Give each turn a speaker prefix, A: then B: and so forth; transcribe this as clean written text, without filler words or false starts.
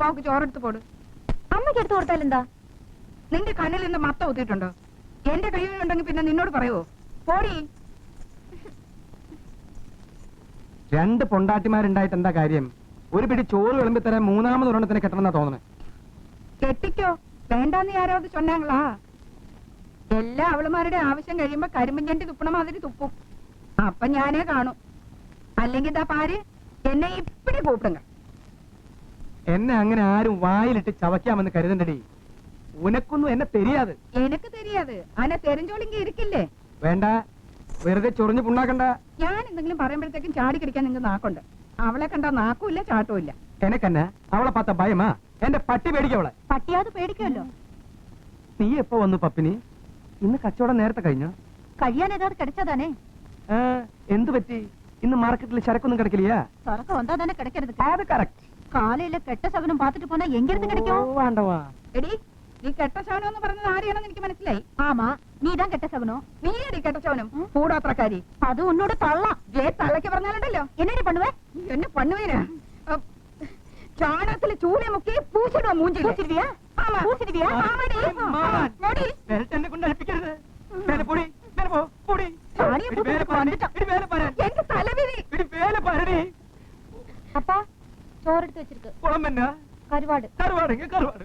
A: അപ്പാവുക്ക് ചോറെടുത്ത് പോട്.
B: അമ്മയ്ക്ക് എടുത്തു കൊടുത്താൽ എന്താ?
A: നിന്റെ കണ്ണിൽ നിന്ന് മത്ത കുത്തിയിട്ടുണ്ടോ? എന്റെ കയ്യിലുണ്ടെങ്കിൽ പിന്നെ നിന്നോട് പറയുവോ? പോടി.
C: രണ്ട് പൊണ്ടാട്ടിമാരുണ്ടായിട്ട് എന്താ കാര്യം? ഒരു പിടി ചോറ് വിളമ്പി തരാൻ മൂന്നാമത് ഒരെണ്ണത്തിന് കെട്ടണമെന്നാ തോന്നുന്നത്.
A: കെട്ടിക്കോ, വേണ്ടാന്ന് ആരാவது சொன்னாங்களா? എല്ലാ അവളുമാരുടെ ആവശ്യം കഴിയുമ്പോ കരിമ്പഞ്ചണ്ടി തുപ്പണ മാതിരി തുപ്പും. അപ്പൊ ഞാനേ കാണും. അല്ലെങ്കിൽ ഇതാ പാര് എന്നെ ഇപ്പിടി കൂപ്പിടുങ്ക.
C: എന്നെ അങ്ങനെ ആരും വായിലിട്ട് ചവയ്ക്കാമെന്ന് കരുതണ്ടടി. ഉനക്കൊന്നും എന്നെ തെരിയാത്.
A: എനിക്ക് തെരിയാത്. അനെ തെരഞ്ഞോളിങ്ങി ഇരിക്കില്ലേ?
C: വേണ്ട, വെറുതെ ചൊറിഞ്ഞു പുണ്ണാക്കണ്ട.
A: ഞാൻ എന്തെങ്കിലും പറയുമ്പോഴത്തേക്കും ചാടി കടിക്കാൻ നിങ്ങൾക്ക് നാക്കുണ്ട്. അവളെ കണ്ടാ നാക്കുമില്ല ചാട്ടുമില്ല.
C: എനക്കെന്നെ അവളെ പത്ത ഭയമാ. എന്റെ പട്ടി പേടിക്കവളെ.
B: പട്ടിയാത് പേടിക്കുമല്ലോ.
C: നീ എപ്പോ വന്നു പപ്പിനി? ഇന്ന് കച്ചവടം നേരത്തെ കഴിഞ്ഞോ?
B: കഴിയാൻ ഏതാത് കിടച്ചതാനേ.
C: എന്ത് പറ്റി? ഇന്ന് മാർക്കറ്റിൽ ചരക്കൊന്നും കിടക്കില്ല.
B: തുറക്ക വന്നാ തന്നെ കിടക്കരുത്.
C: അത് കറക്റ്റ്.
B: കാലയിലെ കെട്ട സകനം പാത്തിട്ട് പോന്നാ എങ്കിരുന്ന് കിടക്കോ?
C: വേണ്ടവാ.
A: എടി, നീ കെട്ട ശവനം എന്ന് പറഞ്ഞത് ആരെയാണെന്ന് എനിക്ക് മനസ്സിലായി.
B: ആമാ, നീതാ കെട്ട സകനോ?
A: നീ എടി കെട്ട ശവനം, കൂടാത്രക്കാരി.
B: അത് ഉന്നോട് തള്ള.
A: തള്ളക്ക് പറഞ്ഞാലുണ്ടല്ലോ.
B: എന്നെ പണുവേ?
A: എന്നെ പണ്ണുവേനാ. ചാണകത്തില് ചൂല മുക്കി പൂച്ചിടുവോ മൂഞ്ചി?
B: പൂച്ചിടുവിയാ? പൂച്ചിടുവിയാ?
C: എന്നെ കൊണ്ട് അടുപ്പിക്കരുത്. മേലെ പൊടി, മേലെ പോ, പൊടി.
A: എന്റെ തലവിധി.
B: അപ്പാ ചോറെടുത്ത് വെച്ചിരിക്ക്.
C: കുളം തന്നെ
B: കരുവാട്.
C: കറുവാട് കറുവാട്.